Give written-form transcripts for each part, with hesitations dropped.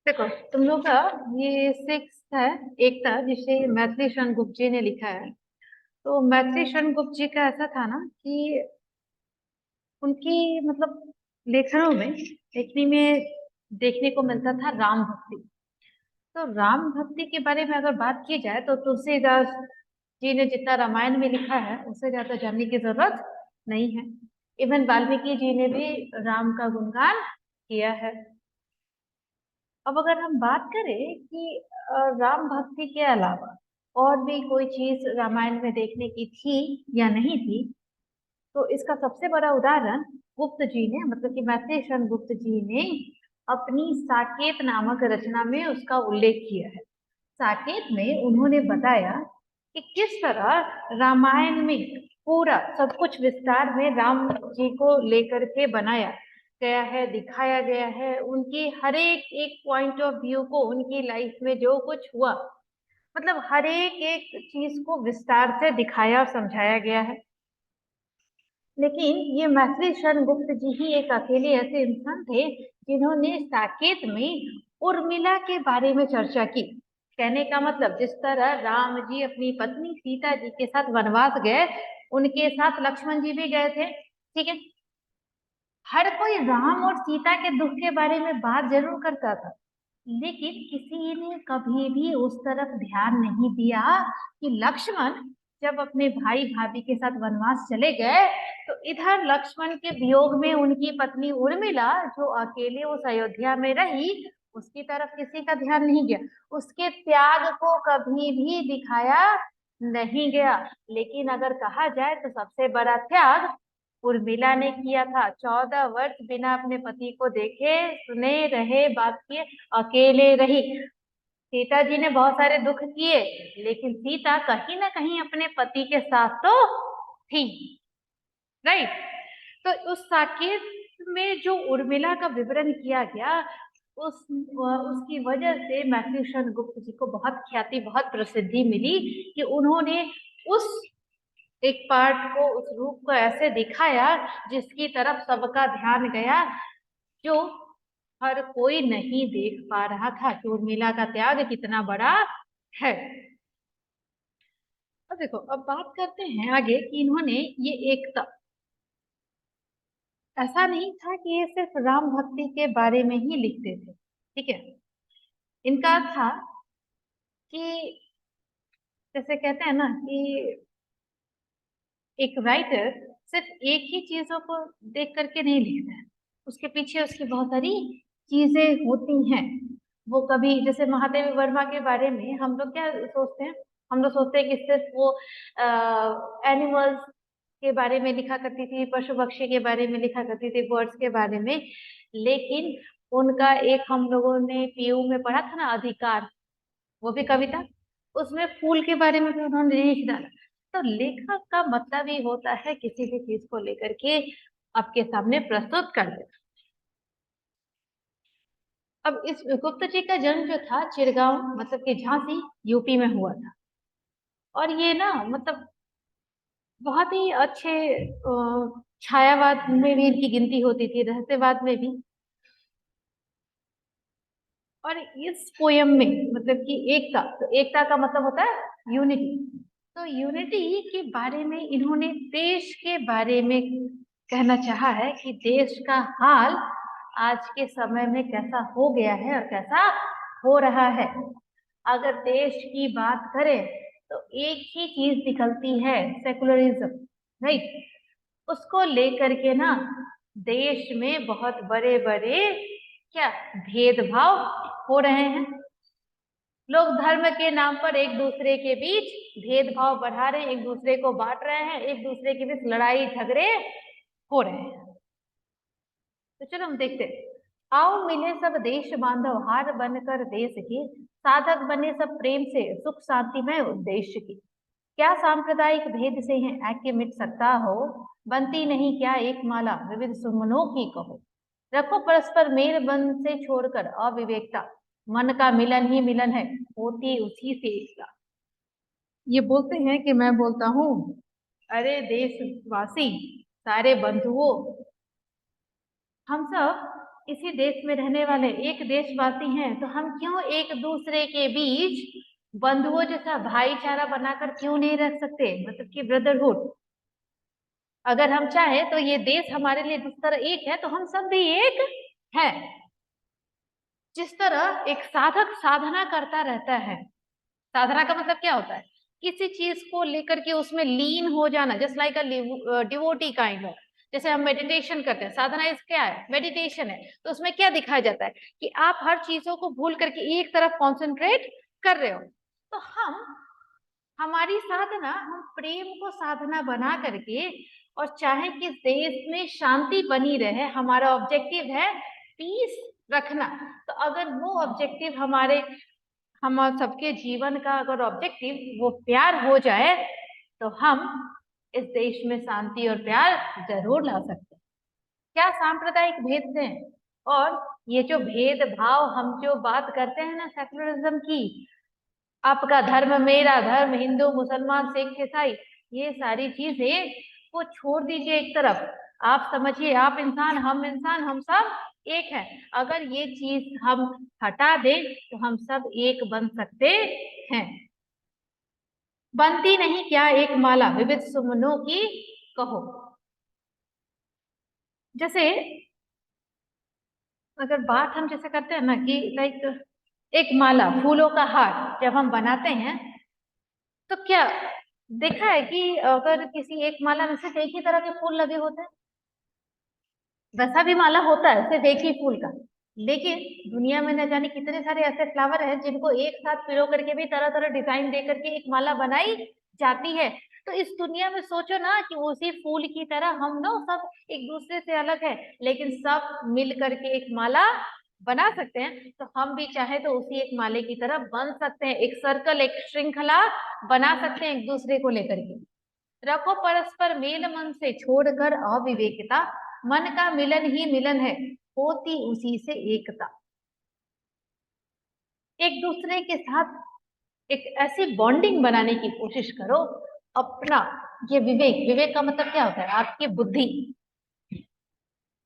देखो, तुम लोग का ये सिक्स है। एक था जिसे मैथिली शरण गुप्त जी ने लिखा है। तो मैथिली शरण गुप्त जी का ऐसा था ना कि उनकी मतलब लेखनों में लेखनी में देखने को मिलता था राम भक्ति। तो राम भक्ति के बारे में अगर बात की जाए तो तुलसीदास जी ने जितना रामायण में लिखा है उससे ज्यादा जानने की जरूरत नहीं है। इवन वाल्मीकि जी ने भी राम का गुणगान किया है। अब अगर हम बात करें कि राम भक्ति के अलावा और भी कोई चीज रामायण में देखने की थी या नहीं थी, तो इसका सबसे बड़ा उदाहरण गुप्त जी ने मतलब कि मैथिली शरण गुप्त जी ने अपनी साकेत नामक रचना में उसका उल्लेख किया है। साकेत में उन्होंने बताया कि किस तरह रामायण में पूरा सब कुछ विस्तार में राम जी को लेकर के बनाया गया है, दिखाया गया है। उनकी हर एक एक पॉइंट ऑफ व्यू को, उनकी लाइफ में जो कुछ हुआ, मतलब हर एक एक चीज को विस्तार से दिखाया और समझाया गया है। लेकिन ये मैथिली शरण गुप्त जी ही एक अकेले ऐसे इंसान थे जिन्होंने साकेत में उर्मिला के बारे में चर्चा की। कहने का मतलब जिस तरह राम जी अपनी पत्नी सीता जी के साथ वनवास गए, उनके साथ लक्ष्मण जी भी गए थे। ठीक है। हर कोई राम और सीता के दुख के बारे में बात जरूर करता था, लेकिन किसी ने कभी भी उस तरफ ध्यान नहीं दिया कि लक्ष्मण जब अपने भाई भाभी के साथ वनवास चले गए, तो इधर लक्ष्मण के वियोग में उनकी पत्नी उर्मिला जो अकेले उस अयोध्या में रही, उसकी तरफ किसी का ध्यान नहीं गया। उसके त्याग को कभी भी दिखाया नहीं गया। लेकिन अगर कहा जाए तो सबसे बड़ा त्याग उर्मिला ने किया था। 14 वर्ष बिना अपने पति को देखे, सुने, रहे, बात किए, अकेले रही। सीता जी ने बहुत सारे दुख किए, लेकिन सीता कहीं ना कहीं अपने पति के साथ तो थी। राइट। तो उस साकेत में जो उर्मिला का विवरण किया गया, उसकी वजह से मैथिली शरण गुप्त जी को बहुत ख्याति, बहुत प्रसिद्धि मिली कि उन्होंने उस एक पार्ट को, उस रूप को ऐसे दिखाया जिसकी तरफ सबका ध्यान गया, जो हर कोई नहीं देख पा रहा था कि उर्मिला का त्याग कितना बड़ा है। अब देखो, अब बात करते हैं आगे कि इन्होंने ये एकता, ऐसा नहीं था कि ये सिर्फ राम भक्ति के बारे में ही लिखते थे। ठीक है। इनका था कि जैसे कहते हैं ना कि एक राइटर सिर्फ एक ही चीजों को देख करके नहीं लिखता है, उसके पीछे उसकी बहुत सारी चीजें होती हैं। वो कभी जैसे महादेवी वर्मा के बारे में हम लोग क्या सोचते हैं, हम लोग सोचते हैं कि सिर्फ वो एनिमल्स के बारे में लिखा करती थी, पशु पक्षी के बारे में लिखा करती थी, बर्ड्स के बारे में। लेकिन उनका एक हम लोगों ने पीयू में पढ़ा था ना, अधिकार, वो भी कविता, उसमें फूल के बारे में भी उन्होंने लिख डाला। तो लेखक का मतलब ही होता है किसी भी चीज को लेकर के आपके सामने प्रस्तुत कर देना। अब इस गुप्त जी का जन्म जो था चिरगांव मतलब कि झांसी, यूपी में हुआ था। और ये ना मतलब बहुत ही अच्छे छायावाद में भी इनकी गिनती होती थी, रहस्यवाद में भी। और इस पोयम में मतलब कि एकता, तो एकता का मतलब होता है यूनिटी। तो यूनिटी के बारे में इन्होंने देश के बारे में कहना चाहा है कि देश का हाल आज के समय में कैसा हो गया है और कैसा हो रहा है। अगर देश की बात करें तो एक ही चीज निकलती है, सेकुलरिज्म। राइट। उसको लेकर के ना देश में बहुत बड़े बड़े क्या भेदभाव हो रहे हैं। लोग धर्म के नाम पर एक दूसरे के बीच भेदभाव बढ़ा रहे हैं, एक दूसरे को बांट रहे हैं, एक दूसरे के बीच लड़ाई झगड़े हो रहे हैं। तो चलो हम देखते हैं। आओ मिले सब देश बांधव, हार बनकर देश की, साधक बने सब प्रेम से, सुख शांति में उद्देश्य की। क्या सांप्रदायिक भेद से है ऐक्य मिट सकता हो, बनती नहीं क्या एक माला विविध सुमनों की कहो। रखो परस्पर मेल बंध से छोड़कर अविवेकता, मन का मिलन ही मिलन है, होती उसी से एकता। ये बोलते हैं कि मैं बोलता हूँ, अरे देशवासी, सारे बंधुओं, हम सब इसी देश में रहने वाले एक देशवासी हैं, तो हम क्यों एक दूसरे के बीच बंधुओं जैसा भाईचारा बनाकर क्यों नहीं रह सकते, मतलब कि ब्रदरहुड। अगर हम चाहे तो ये देश हमारे लिए जिस तरह एक है, तो हम सब भी एक है। जिस तरह एक साधक साधना करता रहता है, साधना का मतलब क्या होता है, किसी चीज को लेकर के उसमें लीन हो जाना, just like a devotee kind of. जैसे हम मेडिटेशन करते हैं, साधना इस क्या है, मेडिटेशन है, तो उसमें क्या दिखाया जाता है कि आप हर चीजों को भूल करके एक तरफ कॉन्सेंट्रेट कर रहे हो। तो हमारी साधना, हम प्रेम को साधना बना करके, और चाहे कि देश में शांति बनी रहे, हमारा ऑब्जेक्टिव है पीस रखना। तो अगर वो ऑब्जेक्टिव हम सबके जीवन का अगर ऑब्जेक्टिव वो प्यार हो जाए, तो हम इस देश में शांति और प्यार जरूर ला सकते हैं। क्या सांप्रदायिक भेद हैं, और ये जो भेदभाव हम जो बात करते हैं ना सेकुलरिज्म की, आपका धर्म मेरा धर्म, हिंदू मुसलमान सिख ईसाई, ये सारी चीजें को छोड़ दीजिए एक तरफ। आप समझिए, आप इंसान, हम सब एक है। अगर ये चीज हम हटा दें, तो हम सब एक बन सकते हैं। बनती नहीं क्या एक माला विविध सुमनों की, कहो। जैसे अगर बात हम जैसे करते हैं ना कि लाइक एक माला, फूलों का हार जब हम बनाते हैं, तो क्या देखा है कि अगर किसी एक माला में सिर्फ एक ही तरह के फूल लगे होते हैं, वैसा भी माला होता है सिर्फ एक ही फूल का। लेकिन दुनिया में न जाने कितने सारे ऐसे फ्लावर हैं जिनको एक साथ पिरो करके भी तरह तरह डिजाइन दे करके एक माला बनाई जाती है। तो इस दुनिया में सोचो ना कि उसी फूल की तरह हम ना सब एक दूसरे से अलग है, लेकिन सब मिल करके एक माला बना सकते हैं। तो हम भी चाहे तो उसी एक माले की तरह बन सकते हैं, एक सर्कल, एक श्रृंखला बना सकते हैं एक दूसरे को लेकर के। रखो परस्पर मेल मन से छोड़कर अविवेकता, मन का मिलन ही मिलन है, होती उसी से एकता। एक दूसरे के साथ एक ऐसी बॉन्डिंग बनाने की कोशिश करो। अपना ये विवेक, विवेक का मतलब क्या होता है, आपकी बुद्धि,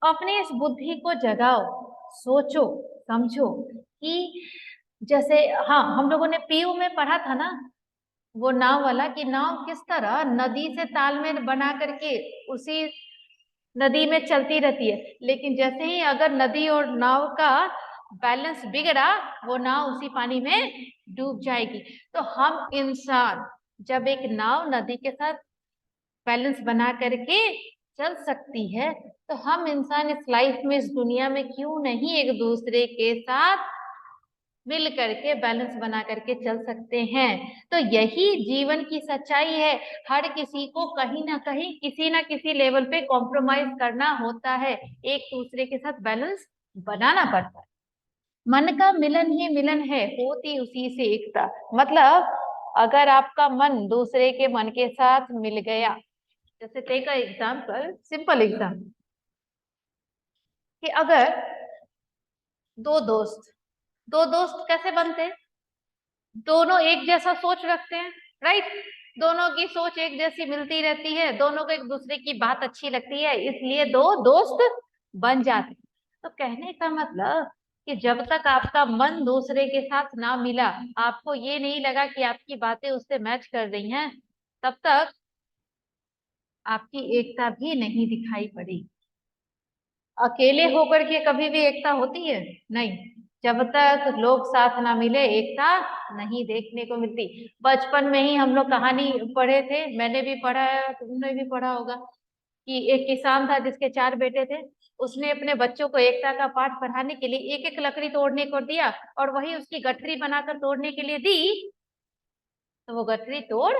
अपनी इस बुद्धि को जगाओ, सोचो समझो कि जैसे, हाँ हम लोगों ने पीयू में पढ़ा था ना, वो नाव वाला, कि नाव किस तरह नदी से तालमेल बना करके उसी नदी में चलती रहती है, लेकिन जैसे ही अगर नदी और नाव का बैलेंस बिगड़ा, वो नाव उसी पानी में डूब जाएगी। तो हम इंसान जब एक नाव नदी के साथ बैलेंस बना करके चल सकती है, तो हम इंसान इस लाइफ में, इस दुनिया में क्यों नहीं एक दूसरे के साथ मिल करके बैलेंस बना करके चल सकते हैं। तो यही जीवन की सच्चाई है। हर किसी को कहीं ना कहीं किसी ना किसी लेवल पे कॉम्प्रोमाइज करना होता है, एक दूसरे के साथ बैलेंस बनाना पड़ता है। मन का मिलन ही मिलन है, होती उसी से एकता। मतलब अगर आपका मन दूसरे के मन के साथ मिल गया, जैसे take a example, simple example, कि अगर दो दोस्त दो दोस्त कैसे बनते हैं, दोनों एक जैसा सोच रखते हैं, राइट, दोनों की सोच एक जैसी मिलती रहती है, दोनों को एक दूसरे की बात अच्छी लगती है, इसलिए दो दोस्त बन जाते हैं। तो कहने का मतलब कि जब तक आपका मन दूसरे के साथ ना मिला, आपको ये नहीं लगा कि आपकी बातें उससे मैच कर रही हैं, तब तक आपकी एकता भी नहीं दिखाई पड़ी। अकेले होकर के कभी भी एकता होती है? नहीं। जब तक लोग साथ ना मिले, एकता नहीं देखने को मिलती। बचपन में ही हम लोग कहानी पढ़े थे, मैंने भी पढ़ा है, तुमने भी पढ़ा होगा, कि एक किसान था जिसके 4 बेटे थे। उसने अपने बच्चों को एकता का पाठ पढ़ाने के लिए एक एक लकड़ी तोड़ने को दिया, और वही उसकी गठरी बनाकर तोड़ने के लिए दी, तो वो गठरी तोड़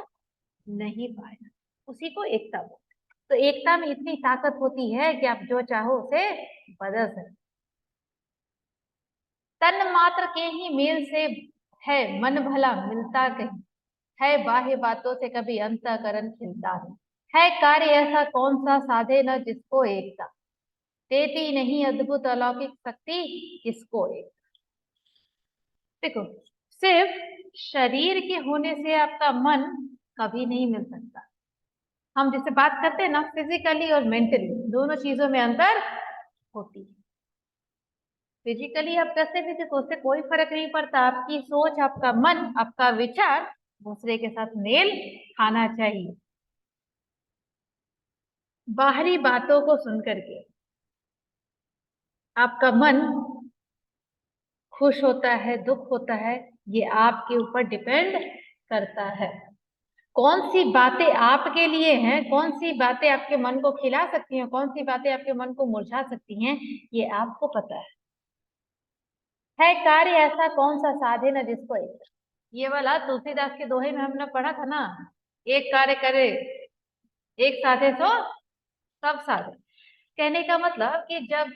नहीं पाया। उसी को एकता बोलते हैं। तो एकता में इतनी ताकत होती है कि आप जो चाहो उसे बदल सकते। तन मात्र के ही मेल से है मन भला मिलता कहीं, है बाह्य बातों से कभी अंतःकरण खिलता नहीं, है कार्य ऐसा कौन सा साधे न जिसको एकता, देती नहीं अद्भुत अलौकिक शक्ति किसको एक। देखो, सिर्फ शरीर के होने से आपका मन कभी नहीं मिल सकता। हम जिसे बात करते हैं ना, फिजिकली और मेंटली, दोनों चीजों में अंतर होती है। फिजिकली आप कैसे भी देखो, उससे कोई फर्क नहीं पड़ता। आपकी सोच, आपका मन, आपका विचार दूसरे के साथ मेल खाना चाहिए। बाहरी बातों को सुन करके आपका मन खुश होता है, दुख होता है, ये आपके ऊपर डिपेंड करता है। कौन सी बातें आपके लिए हैं, कौन सी बातें आपके मन को खिला सकती हैं, कौन सी बातें आपके मन को मुरझा सकती हैं, ये आपको पता है कार्य ऐसा कौन सा साधे न जिसको एक। ये वाला तुलसीदास के दोहे में हमने पढ़ा था ना, एक कार्य करे एक साधे तो सब साधे। कहने का मतलब कि जब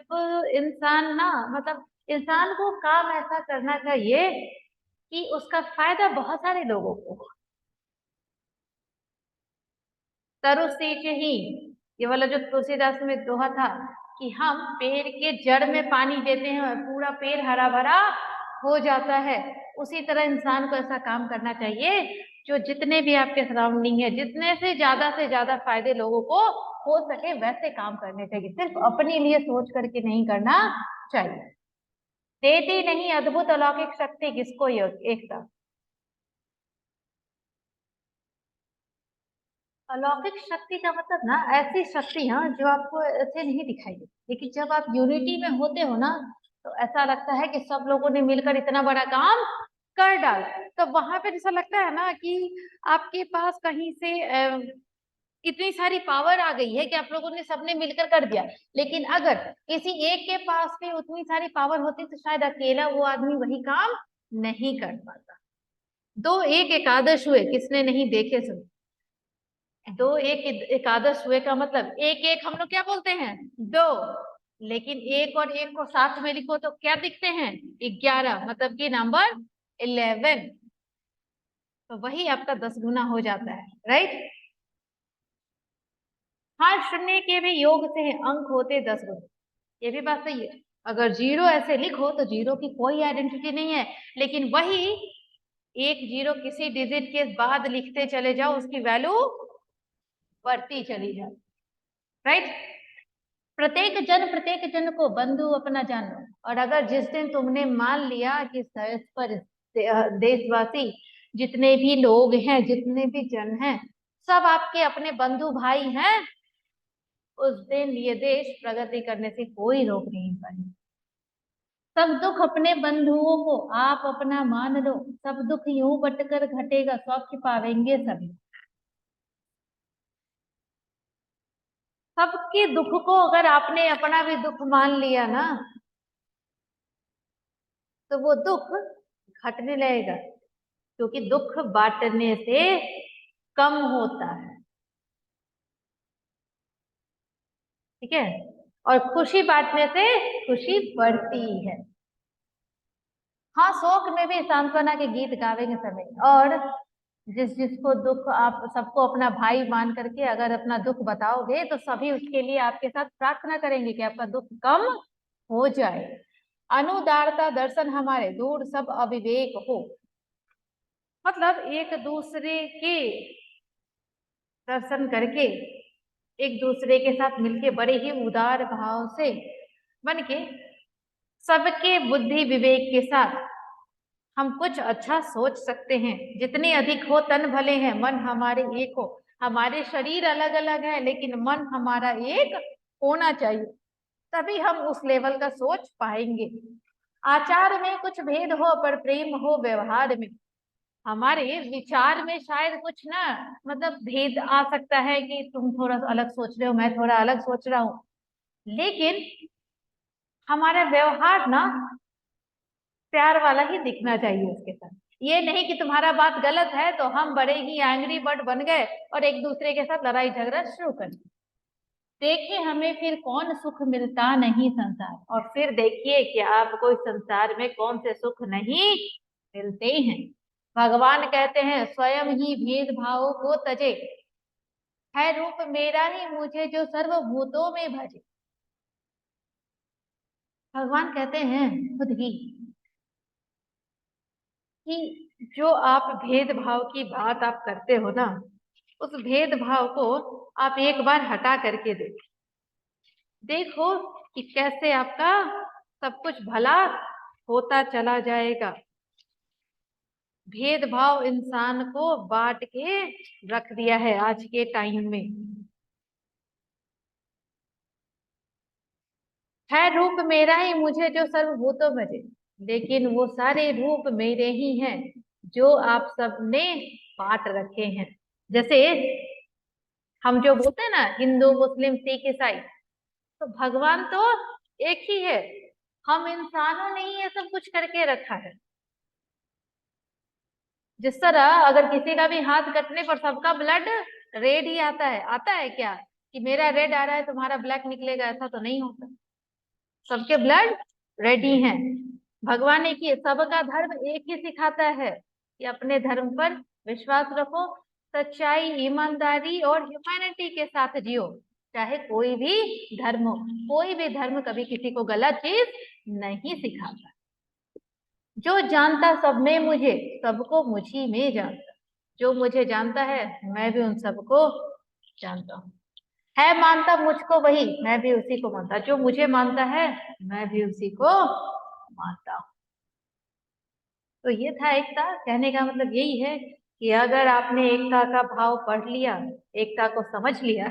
इंसान ना, मतलब इंसान को काम ऐसा करना चाहिए कि उसका फायदा बहुत सारे लोगों को हो। तरु सींच ही, ये वाला जो तुलसीदास में दोहा था कि हम पेड़ के जड़ में पानी देते हैं और पूरा पेड़ हरा भरा हो जाता है, उसी तरह इंसान को ऐसा काम करना चाहिए जो जितने भी आपके सराउंडिंग है, जितने से ज्यादा फायदे लोगों को हो सके वैसे काम करने चाहिए। सिर्फ अपने लिए सोच करके नहीं करना चाहिए। देती नहीं अद्भुत अलौकिक शक्ति किसको एक साथ। अलौकिक शक्ति का मतलब ना ऐसी शक्ति हाँ जो आपको ऐसे नहीं दिखाई देती, लेकिन जब आप यूनिटी में होते हो ना तो ऐसा लगता है कि सब लोगों ने मिलकर इतना बड़ा काम कर डाला। तो वहां पे ऐसा लगता है ना कि आपके पास कहीं से इतनी सारी पावर आ गई है कि आप लोगों ने सबने मिलकर कर दिया। लेकिन अगर किसी एक के पास भी उतनी सारी पावर होती तो शायद अकेला वो आदमी वही काम नहीं कर पाता। दो एक एकादश हुए, किसने नहीं देखे सुने। दो एक एकादश हुए का मतलब एक एक हम लोग क्या बोलते हैं, दो। लेकिन एक और एक को साथ में लिखो तो क्या दिखते हैं, 11, मतलब कि नंबर 11। तो वही आपका 10 गुना हो जाता है, राइट। हाँ, शून्य के भी योग से अंक होते 10 गुना, ये भी बात सही है। अगर जीरो ऐसे लिखो तो जीरो की कोई आइडेंटिटी नहीं है, लेकिन वही एक जीरो किसी डिजिट के बाद लिखते चले जाओ उसकी वैल्यू बढ़ती चली जाए, राइट। प्रत्येक जन को बंधु अपना जानो। और अगर जिस दिन तुमने मान लिया कि इस पर देशवासी जितने भी लोग हैं, जितने भी जन हैं, सब आपके अपने बंधु भाई हैं, उस दिन ये देश प्रगति करने से कोई रोक नहीं पाएगा। सब दुख अपने बंधुओं को आप अपना मान लो, सब दुख यूं बटकर घटेगा, सौख्य पावेंगे सभी। सबके दुख को अगर आपने अपना भी दुख मान लिया ना तो वो दुख घटने लगेगा, क्योंकि दुख बांटने से कम होता है, ठीक है। और खुशी बांटने से खुशी बढ़ती है। हाँ, शोक में भी सांत्वना के गीत गावेंगे सभी। और जिस जिसको दुख, आप सबको अपना भाई मान करके अगर अपना दुख बताओगे तो सभी उसके लिए आपके साथ प्रार्थना करेंगे कि आपका दुख कम हो जाए। अनुदारता दर्शन हमारे, दूर सब अविवेक हो। मतलब एक दूसरे के दर्शन करके, एक दूसरे के साथ मिलके बड़े ही उदार भाव से बन के, सबके बुद्धि विवेक के साथ हम कुछ अच्छा सोच सकते हैं। जितने अधिक हो तन भले हैं, मन हमारे एक हो। हमारे शरीर अलग अलग है लेकिन मन हमारा एक होना चाहिए, तभी हम उस लेवल का सोच पाएंगे। आचार में कुछ भेद हो पर प्रेम हो व्यवहार में। हमारे विचार में शायद कुछ ना, मतलब भेद आ सकता है कि तुम थोड़ा अलग सोच रहे हो, मैं थोड़ा अलग सोच रहा हूँ, लेकिन हमारा व्यवहार ना प्यार वाला ही दिखना चाहिए उसके साथ। ये नहीं कि तुम्हारा बात गलत है तो हम बड़े ही एंग्री बर्ड बन गए और एक दूसरे के साथ लड़ाई झगड़ा शुरू कर दिया। देखिए हमें फिर कौन सुख मिलता नहीं संसार, और फिर देखिए कि आपको इस संसार में कौन से सुख नहीं मिलते हैं। भगवान कहते हैं स्वयं ही भेद भावों को तजे, है रूप मेरा ही मुझे जो सर्वभूतों में भजे। भगवान कहते हैं खुद ही कि जो आप भेदभाव की बात आप करते हो ना, उस भेदभाव को आप एक बार हटा करके देखो, देखो कि कैसे आपका सब कुछ भला होता चला जाएगा। भेदभाव इंसान को बांट के रख दिया है आज के टाइम में। है रूप मेरा ही मुझे जो सर्वभूतों भजे, लेकिन वो सारे रूप मेरे ही हैं जो आप सबने बांट रखे हैं। जैसे हम जो बोलते हैं ना, हिंदू मुस्लिम सिख ईसाई, तो भगवान तो एक ही है, हम इंसानों ने ही ये सब कुछ करके रखा है। जिस तरह अगर किसी का भी हाथ कटने पर सबका ब्लड रेड ही आता है क्या कि मेरा रेड आ रहा है तुम्हारा ब्लैक निकलेगा? ऐसा तो नहीं होता, सबके ब्लड रेड ही हैं। भगवान एक ही, सबका धर्म एक ही सिखाता है कि अपने धर्म पर विश्वास रखो, सच्चाई ईमानदारी और ह्यूमैनिटी के साथ जियो। चाहे कोई भी धर्म हो, कोई भी धर्म कभी किसी को गलत चीज नहीं सिखाता। जो जानता सब में मुझे, सबको मुझी में जानता। जो मुझे जानता है मैं भी उन सबको जानता हूँ। है मानता मुझको वही, मैं भी उसी को मानता। जो मुझे मानता है मैं भी उसी को मानता हूँ। तो ये था एकता। कहने का मतलब यही है कि अगर आपने एकता का भाव पढ़ लिया, एकता को समझ लिया,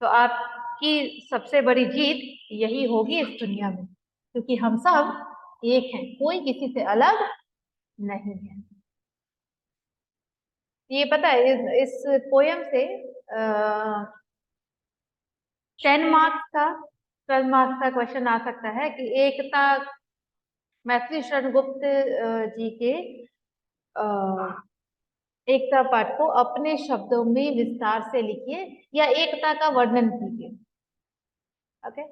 तो आपकी सबसे बड़ी जीत यही होगी इस दुनिया में, क्योंकि हम सब एक हैं, कोई किसी से अलग नहीं है। ये पता है, इस पोयम से 10 मार्क्स का 12 मार्क्स का क्वेश्चन आ सकता है कि एकता, मैथिली शरण गुप्त जी के एकता पाठ को अपने शब्दों में विस्तार से लिखिए या एकता का वर्णन कीजिए। ओके,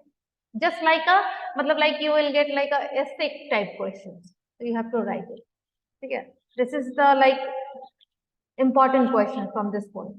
जस्ट लाइक अ, मतलब like you will get like a essay type question, so you have to write it. ठीक है, this is the like important question from this point.